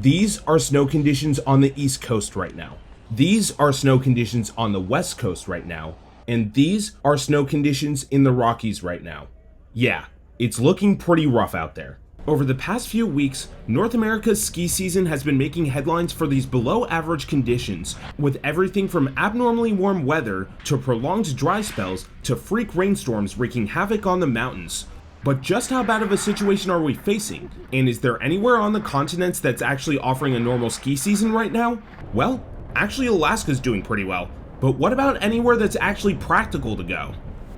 These are snow conditions on the East Coast right now. These are snow conditions on the West Coast right now. And these are snow conditions in the Rockies right now. Yeah, it's looking pretty rough out there. Over the past few weeks, North America's ski season has been making headlines for these below average conditions, with everything from abnormally warm weather to prolonged dry spells to freak rainstorms wreaking havoc on the mountains. But just how bad of a situation are we facing? And is there anywhere on the continents that's actually offering a normal ski season right now? Well, actually Alaska's doing pretty well, but what about anywhere that's actually practical to go?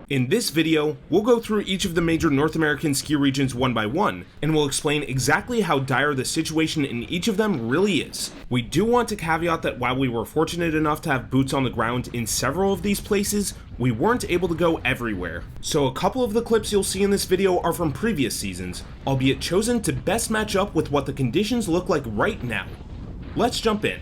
In this video, we'll go through each of the major North American ski regions one by one, and we'll explain exactly how dire the situation in each of them really is. We do want to caveat that while we were fortunate enough to have boots on the ground in several of these places, we weren't able to go everywhere. So a couple of the clips you'll see in this video are from previous seasons, albeit chosen to best match up with what the conditions look like right now. Let's jump in.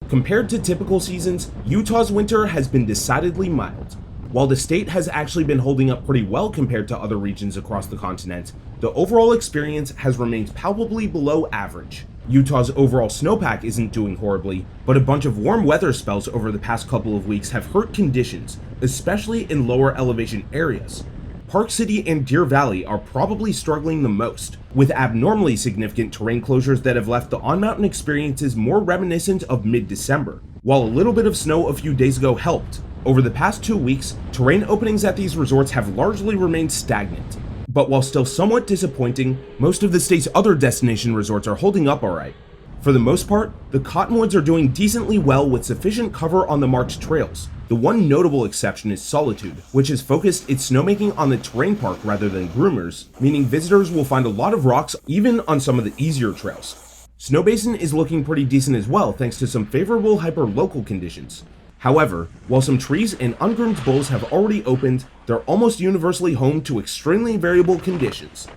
Compared to typical seasons, Utah's winter has been decidedly mild. While the state has actually been holding up pretty well compared to other regions across the continent, the overall experience has remained palpably below average. Utah's overall snowpack isn't doing horribly, but a bunch of warm weather spells over the past couple of weeks have hurt conditions, especially in lower elevation areas. Park City and Deer Valley are probably struggling the most, with abnormally significant terrain closures that have left the on-mountain experiences more reminiscent of mid-December. While a little bit of snow a few days ago helped, over the past 2 weeks, terrain openings at these resorts have largely remained stagnant. But while still somewhat disappointing, most of the state's other destination resorts are holding up alright. For the most part, the Cottonwoods are doing decently well with sufficient cover on the marked trails. The one notable exception is Solitude, which has focused its snowmaking on the terrain park rather than groomers, meaning visitors will find a lot of rocks even on some of the easier trails. Snowbasin is looking pretty decent as well thanks to some favorable hyper-local conditions. However, while some trees and ungroomed bowls have already opened, they're almost universally home to extremely variable conditions.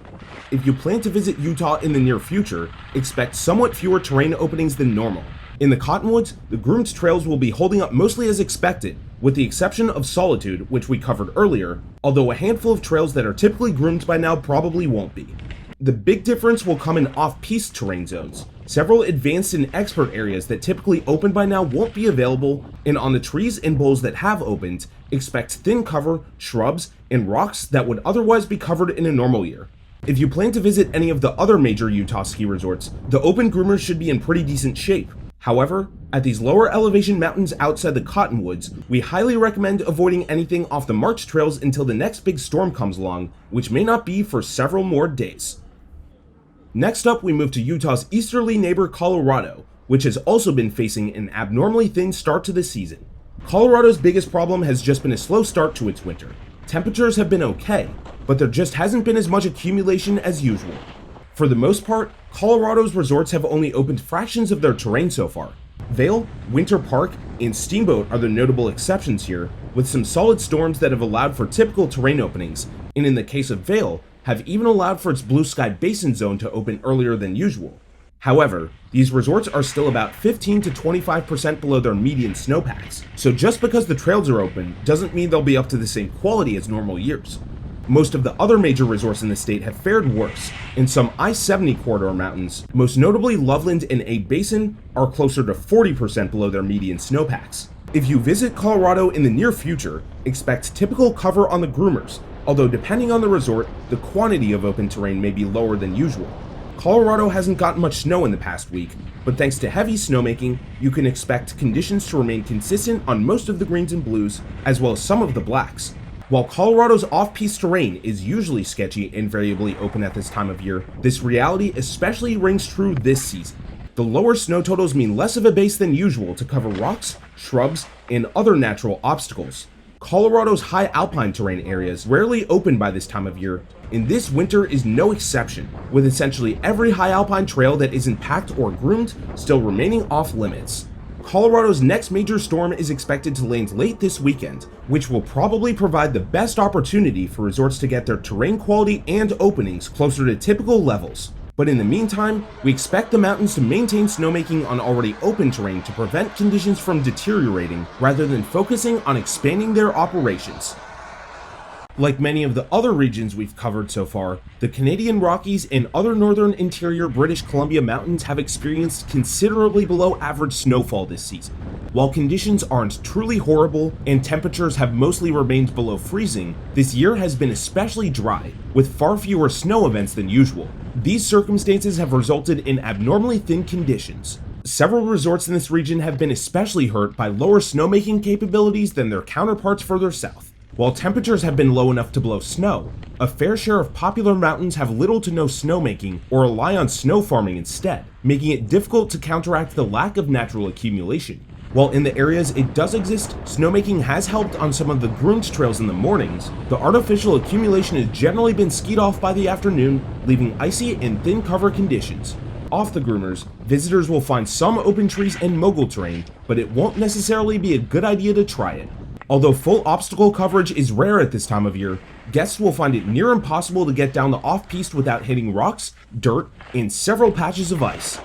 If you plan to visit Utah in the near future, expect somewhat fewer terrain openings than normal. In the Cottonwoods, the groomed trails will be holding up mostly as expected, with the exception of Solitude, which we covered earlier, although a handful of trails that are typically groomed by now probably won't be. The big difference will come in off-piste terrain zones. Several advanced and expert areas that typically open by now won't be available, and on the trees and bowls that have opened, expect thin cover, shrubs, and rocks that would otherwise be covered in a normal year. If you plan to visit any of the other major Utah ski resorts, the open groomers should be in pretty decent shape. However, at these lower elevation mountains outside the Cottonwoods, we highly recommend avoiding anything off the marked trails until the next big storm comes along, which may not be for several more days. Next up, we move to Utah's easterly neighbor Colorado, which has also been facing an abnormally thin start to the season. Colorado's biggest problem has just been a slow start to its winter. Temperatures have been okay, but there just hasn't been as much accumulation as usual. For the most part, Colorado's resorts have only opened fractions of their terrain so far. Vail, Winter Park, and Steamboat are the notable exceptions here, with some solid storms that have allowed for typical terrain openings, and in the case of Vail, have even allowed for its Blue Sky Basin zone to open earlier than usual. However, these resorts are still about 15 to 25% below their median snowpacks, so just because the trails are open doesn't mean they'll be up to the same quality as normal years. Most of the other major resorts in the state have fared worse, and some I-70 corridor mountains, most notably Loveland and A Basin, are closer to 40% below their median snowpacks. If you visit Colorado in the near future, expect typical cover on the groomers, although depending on the resort, the quantity of open terrain may be lower than usual. Colorado hasn't gotten much snow in the past week, but thanks to heavy snowmaking, you can expect conditions to remain consistent on most of the greens and blues, as well as some of the blacks. While Colorado's off-piste terrain is usually sketchy and variably open at this time of year, this reality especially rings true this season. The lower snow totals mean less of a base than usual to cover rocks, shrubs, and other natural obstacles. Colorado's high alpine terrain areas rarely open by this time of year, and this winter is no exception, with essentially every high alpine trail that isn't packed or groomed still remaining off limits. Colorado's next major storm is expected to land late this weekend, which will probably provide the best opportunity for resorts to get their terrain quality and openings closer to typical levels. But in the meantime, we expect the mountains to maintain snowmaking on already open terrain to prevent conditions from deteriorating rather than focusing on expanding their operations. Like many of the other regions we've covered so far, the Canadian Rockies and other northern interior British Columbia mountains have experienced considerably below average snowfall this season. While conditions aren't truly horrible and temperatures have mostly remained below freezing, this year has been especially dry, with far fewer snow events than usual. These circumstances have resulted in abnormally thin conditions. Several resorts in this region have been especially hurt by lower snowmaking capabilities than their counterparts further south. While temperatures have been low enough to blow snow, a fair share of popular mountains have little to no snowmaking or rely on snow farming instead, making it difficult to counteract the lack of natural accumulation. While in the areas it does exist, snowmaking has helped on some of the groomed trails in the mornings, the artificial accumulation has generally been skied off by the afternoon, leaving icy and thin cover conditions. Off the groomers, visitors will find some open trees and mogul terrain, but it won't necessarily be a good idea to try it. Although full obstacle coverage is rare at this time of year, guests will find it near impossible to get down the off-piste without hitting rocks, dirt, and several patches of ice.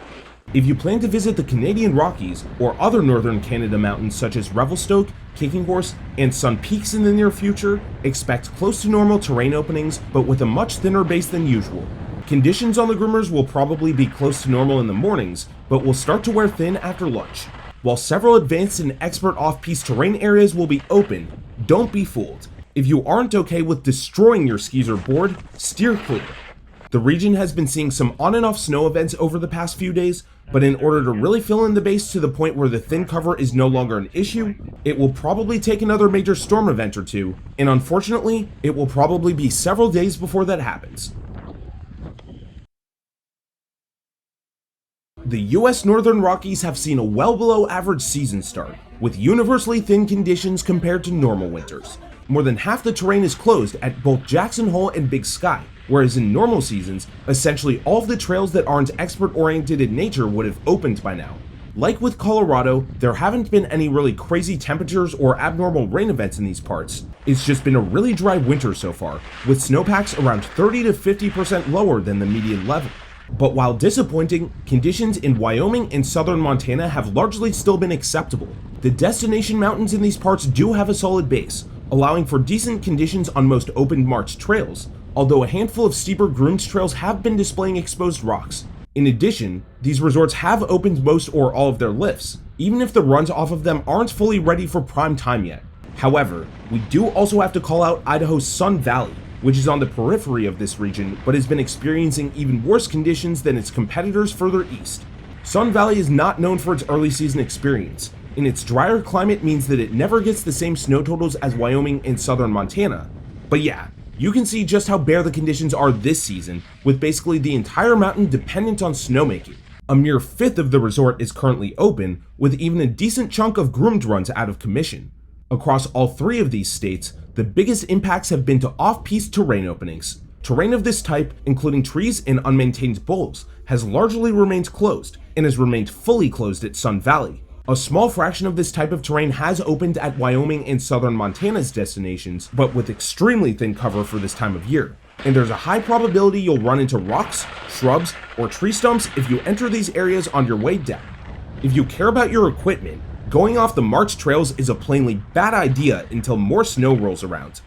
If you plan to visit the Canadian Rockies or other northern Canada mountains such as Revelstoke, Kicking Horse, and Sun Peaks in the near future, expect close to normal terrain openings, but with a much thinner base than usual. Conditions on the groomers will probably be close to normal in the mornings, but will start to wear thin after lunch. While several advanced and expert off-piste terrain areas will be open, don't be fooled. If you aren't okay with destroying your skis or board, steer clear. The region has been seeing some on and off snow events over the past few days, but in order to really fill in the base to the point where the thin cover is no longer an issue, it will probably take another major storm event or two, and unfortunately, it will probably be several days before that happens. The US Northern Rockies have seen a well below average season start, with universally thin conditions compared to normal winters. More than half the terrain is closed at both Jackson Hole and Big Sky, whereas in normal seasons, essentially all of the trails that aren't expert-oriented in nature would have opened by now. Like with Colorado, there haven't been any really crazy temperatures or abnormal rain events in these parts. It's just been a really dry winter so far, with snowpacks around 30 to 50% lower than the median level. But while disappointing, conditions in Wyoming and southern Montana have largely still been acceptable. The destination mountains in these parts do have a solid base, allowing for decent conditions on most open march trails, although a handful of steeper groomed trails have been displaying exposed rocks. In addition, these resorts have opened most or all of their lifts, even if the runs off of them aren't fully ready for prime time yet. However, we do also have to call out Idaho's Sun Valley, which is on the periphery of this region but has been experiencing even worse conditions than its competitors further east. Sun Valley is not known for its early season experience, and its drier climate means that it never gets the same snow totals as Wyoming and southern Montana. But yeah, you can see just how bare the conditions are this season, with basically the entire mountain dependent on snowmaking. A mere fifth of the resort is currently open, with even a decent chunk of groomed runs out of commission. Across all three of these states, the biggest impacts have been to off-piste terrain openings. Terrain of this type, including trees and unmaintained bowls, has largely remained closed, and has remained fully closed at Sun Valley. A small fraction of this type of terrain has opened at Wyoming and southern Montana's destinations, but with extremely thin cover for this time of year. And there's a high probability you'll run into rocks, shrubs, or tree stumps if you enter these areas on your way down. If you care about your equipment, going off the march trails is a plainly bad idea until more snow rolls around.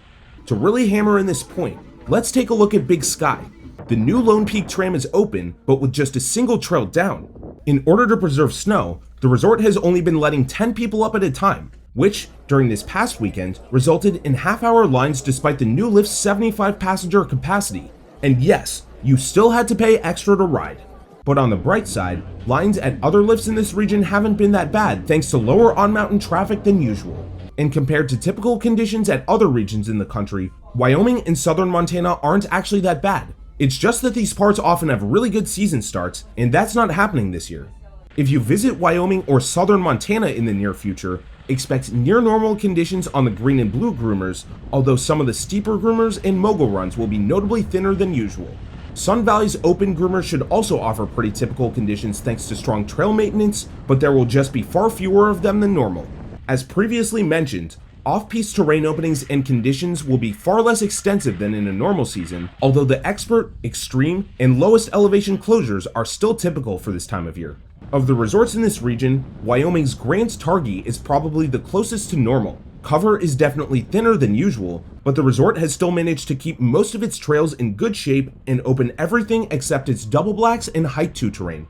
To really hammer in this point, let's take a look at Big Sky. The new Lone Peak tram is open, but with just a single trail down. In order to preserve snow, the resort has only been letting 10 people up at a time, which, during this past weekend, resulted in half-hour lines despite the new lift's 75 passenger capacity. And yes, you still had to pay extra to ride. But on the bright side, lines at other lifts in this region haven't been that bad thanks to lower on-mountain traffic than usual. And compared to typical conditions at other regions in the country, Wyoming and southern Montana aren't actually that bad. It's just that these parts often have really good season starts, and that's not happening this year. If you visit Wyoming or southern Montana in the near future, expect near normal conditions on the green and blue groomers, although some of the steeper groomers and mogul runs will be notably thinner than usual. Sun Valley's open groomers should also offer pretty typical conditions thanks to strong trail maintenance, but there will just be far fewer of them than normal. As previously mentioned, off-piste terrain openings and conditions will be far less extensive than in a normal season, although the expert, extreme, and lowest elevation closures are still typical for this time of year. Of the resorts in this region, Wyoming's Grant Targhee is probably the closest to normal, Cover is definitely thinner than usual, but the resort has still managed to keep most of its trails in good shape and open everything except its double blacks and hike 2 terrain.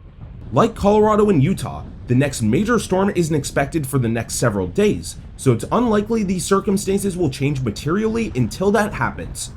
Like Colorado and Utah, the next major storm isn't expected for the next several days, so it's unlikely these circumstances will change materially until that happens.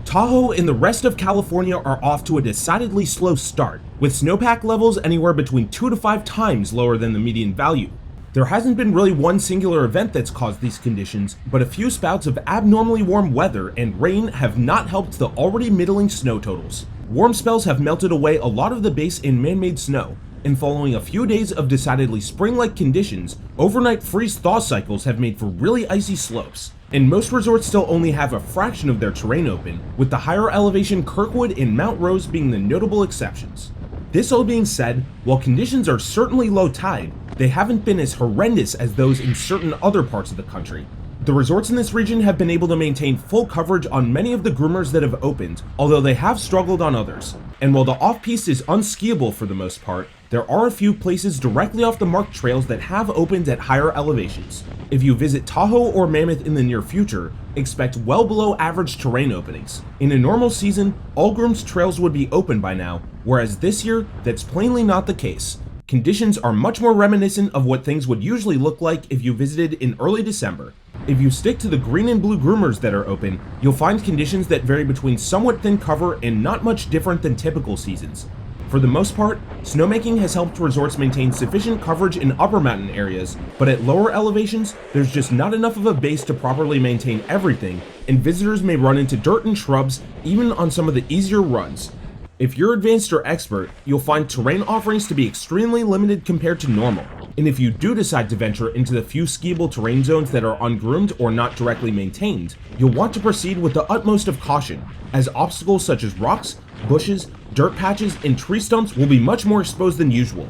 Tahoe and the rest of California are off to a decidedly slow start, with snowpack levels anywhere between 2 to 5 times lower than the median value. There hasn't been really one singular event that's caused these conditions, but a few spouts of abnormally warm weather and rain have not helped the already middling snow totals. Warm spells have melted away a lot of the base in man-made snow, and following a few days of decidedly spring-like conditions, overnight freeze-thaw cycles have made for really icy slopes. And most resorts still only have a fraction of their terrain open, with the higher elevation Kirkwood and Mount Rose being the notable exceptions. This all being said, while conditions are certainly low tide, they haven't been as horrendous as those in certain other parts of the country. The resorts in this region have been able to maintain full coverage on many of the groomers that have opened, although they have struggled on others. And while the off-piste is unskiable for the most part, there are a few places directly off the marked trails that have opened at higher elevations. If you visit Tahoe or Mammoth in the near future, expect well below average terrain openings. In a normal season, all groomed trails would be open by now, whereas this year, that's plainly not the case. Conditions are much more reminiscent of what things would usually look like if you visited in early December. If you stick to the green and blue groomers that are open, you'll find conditions that vary between somewhat thin cover and not much different than typical seasons. For the most part, snowmaking has helped resorts maintain sufficient coverage in upper mountain areas, but at lower elevations, there's just not enough of a base to properly maintain everything, and visitors may run into dirt and shrubs even on some of the easier runs. If you're advanced or expert, you'll find terrain offerings to be extremely limited compared to normal. And if you do decide to venture into the few skiable terrain zones that are ungroomed or not directly maintained, you'll want to proceed with the utmost of caution, as obstacles such as rocks, bushes, dirt patches, and tree stumps will be much more exposed than usual.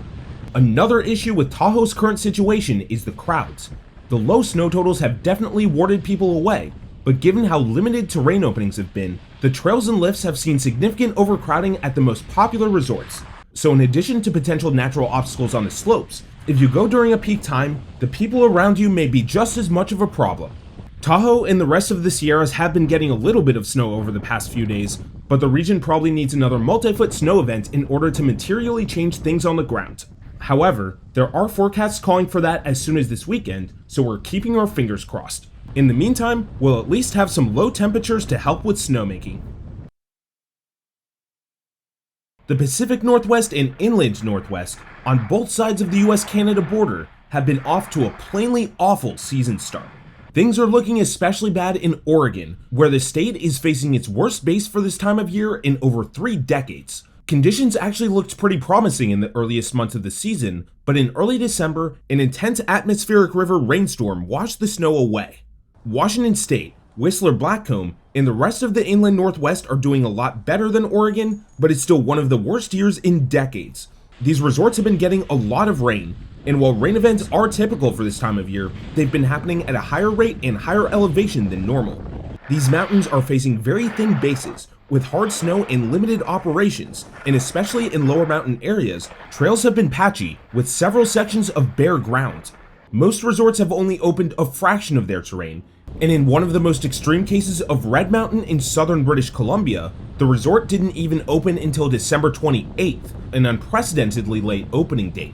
Another issue with Tahoe's current situation is the crowds. The low snow totals have definitely warded people away, but given how limited terrain openings have been, the trails and lifts have seen significant overcrowding at the most popular resorts. So in addition to potential natural obstacles on the slopes, if you go during a peak time, the people around you may be just as much of a problem. Tahoe and the rest of the Sierras have been getting a little bit of snow over the past few days, but the region probably needs another multi-foot snow event in order to materially change things on the ground. However, there are forecasts calling for that as soon as this weekend, so we're keeping our fingers crossed. In the meantime, we'll at least have some low temperatures to help with snowmaking. The Pacific Northwest and Inland Northwest, on both sides of the US-Canada border, have been off to a plainly awful season start. Things are looking especially bad in Oregon, where the state is facing its worst base for this time of year in over 3 decades. Conditions actually looked pretty promising in the earliest months of the season, but in early December, an intense atmospheric river rainstorm washed the snow away. Washington State, Whistler Blackcomb, and the rest of the inland Northwest are doing a lot better than Oregon, but it's still one of the worst years in decades. These resorts have been getting a lot of rain, and while rain events are typical for this time of year, they've been happening at a higher rate and higher elevation than normal. These mountains are facing very thin bases, with hard snow and limited operations, and especially in lower mountain areas, trails have been patchy, with several sections of bare ground. Most resorts have only opened a fraction of their terrain, and in one of the most extreme cases of Red Mountain in southern British Columbia, the resort didn't even open until December 28th, an unprecedentedly late opening date.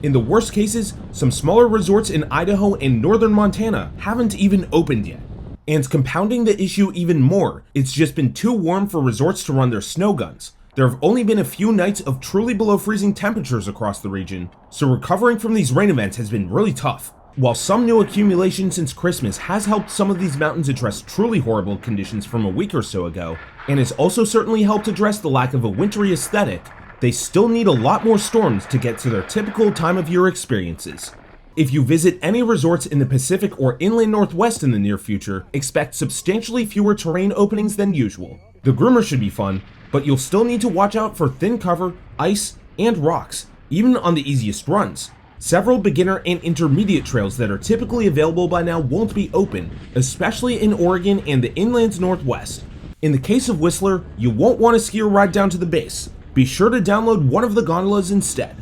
In the worst cases, some smaller resorts in Idaho and northern Montana haven't even opened yet. And compounding the issue even more, it's just been too warm for resorts to run their snow guns. There have only been a few nights of truly below freezing temperatures across the region, so recovering from these rain events has been really tough. While some new accumulation since Christmas has helped some of these mountains address truly horrible conditions from a week or so ago, and has also certainly helped address the lack of a wintry aesthetic, they still need a lot more storms to get to their typical time of year experiences. If you visit any resorts in the Pacific or inland Northwest in the near future, expect substantially fewer terrain openings than usual. The groomer should be fun, but you'll still need to watch out for thin cover, ice, and rocks, even on the easiest runs. Several beginner and intermediate trails that are typically available by now won't be open, especially in Oregon and the inland Northwest. In the case of Whistler, you won't want to ski or ride down to the base. Be sure to download one of the gondolas instead.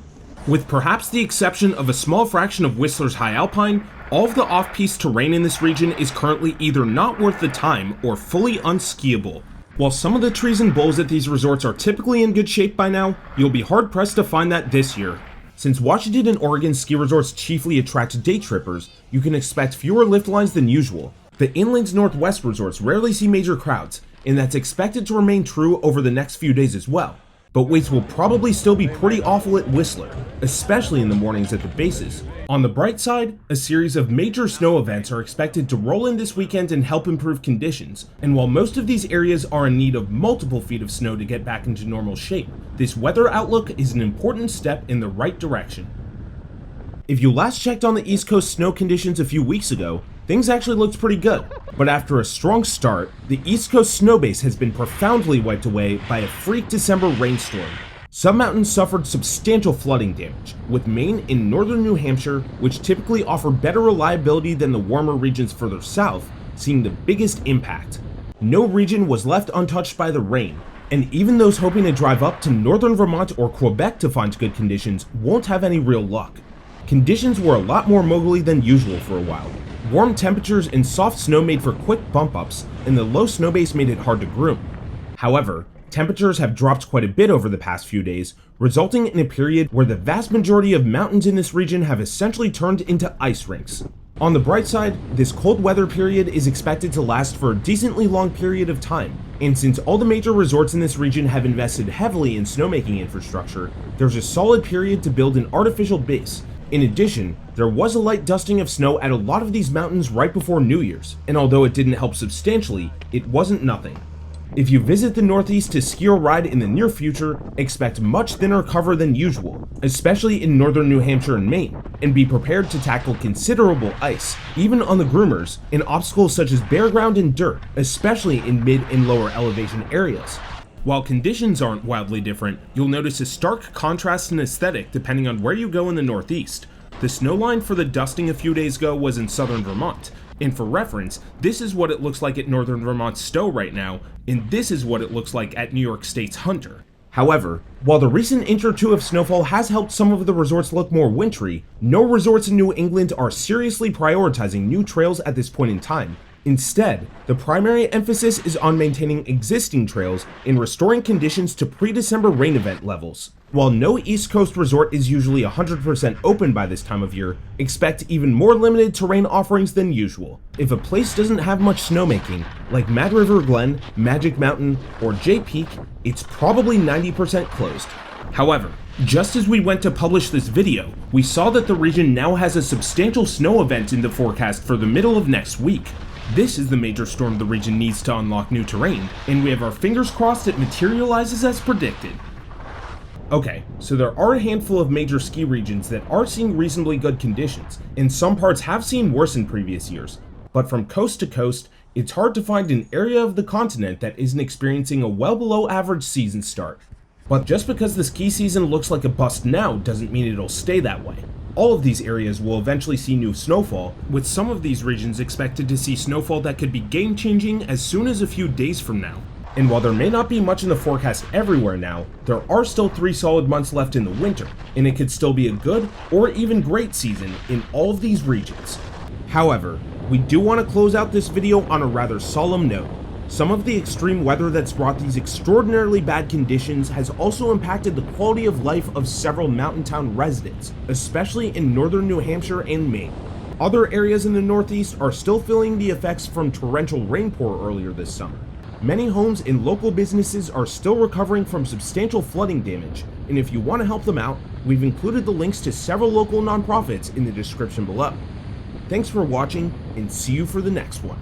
With perhaps the exception of a small fraction of Whistler's high alpine, All of the off-piste terrain in this region is currently either not worth the time or fully unskiable. While some of the trees and boulders at these resorts are typically in good shape by now, you'll be hard-pressed to find that this year. Since Washington and Oregon ski resorts chiefly attract day trippers, you can expect fewer lift lines than usual. The Inland's Northwest resorts rarely see major crowds, and that's expected to remain true over the next few days as well. But waits will probably still be pretty awful at Whistler, especially in the mornings at the bases. On the bright side, a series of major snow events are expected to roll in this weekend and help improve conditions, and while most of these areas are in need of multiple feet of snow to get back into normal shape, this weather outlook is an important step in the right direction. If you last checked on the East Coast snow conditions a few weeks ago, things actually looked pretty good, but after a strong start, the East Coast snow base has been profoundly wiped away by a freak December rainstorm. Some mountains suffered substantial flooding damage, with Maine and northern New Hampshire, which typically offer better reliability than the warmer regions further south, seeing the biggest impact. No region was left untouched by the rain, and even those hoping to drive up to northern Vermont or Quebec to find good conditions won't have any real luck. Conditions were a lot more mogully than usual for a while. Warm temperatures and soft snow made for quick bump ups, and the low snow base made it hard to groom. However, temperatures have dropped quite a bit over the past few days, resulting in a period where the vast majority of mountains in this region have essentially turned into ice rinks. On the bright side, this cold weather period is expected to last for a decently long period of time, and since all the major resorts in this region have invested heavily in snowmaking infrastructure, there's a solid period to build an artificial base. In addition, there was a light dusting of snow at a lot of these mountains right before New Year's, and although it didn't help substantially, it wasn't nothing. If you visit the Northeast to ski or ride in the near future, expect much thinner cover than usual, especially in northern New Hampshire and Maine, and be prepared to tackle considerable ice, even on the groomers, and obstacles such as bare ground and dirt, especially in mid and lower elevation areas. While conditions aren't wildly different, you'll notice a stark contrast in aesthetic depending on where you go in the Northeast. The snow line for the dusting a few days ago was in southern Vermont, and for reference, this is what it looks like at northern Vermont's Stowe right now, and this is what it looks like at New York State's Hunter. However, while the recent inch or two of snowfall has helped some of the resorts look more wintry, no resorts in New England are seriously prioritizing new trails at this point in time. Instead, the primary emphasis is on maintaining existing trails and restoring conditions to pre-December rain event levels. While no East Coast resort is usually 100% open by this time of year, expect even more limited terrain offerings than usual. If a place doesn't have much snowmaking, like Mad River Glen, Magic Mountain, or Jay Peak, it's probably 90% closed. However, just as we went to publish this video, we saw that the region now has a substantial snow event in the forecast for the middle of next week. This is the major storm the region needs to unlock new terrain, and we have our fingers crossed it materializes as predicted. Okay, so there are a handful of major ski regions that are seeing reasonably good conditions, and some parts have seen worse in previous years. But from coast to coast, it's hard to find an area of the continent that isn't experiencing a well below average season start. But just because the ski season looks like a bust now doesn't mean it'll stay that way. All of these areas will eventually see new snowfall, with some of these regions expected to see snowfall that could be game-changing as soon as a few days from now. And while there may not be much in the forecast everywhere now, there are still 3 solid months left in the winter, and it could still be a good or even great season in all of these regions. However, we do want to close out this video on a rather solemn note. Some of the extreme weather that's brought these extraordinarily bad conditions has also impacted the quality of life of several mountain town residents, especially in northern New Hampshire and Maine. Other areas in the Northeast are still feeling the effects from torrential rainpour earlier this summer. Many homes and local businesses are still recovering from substantial flooding damage, and if you want to help them out, we've included the links to several local nonprofits in the description below. Thanks for watching, and see you for the next one.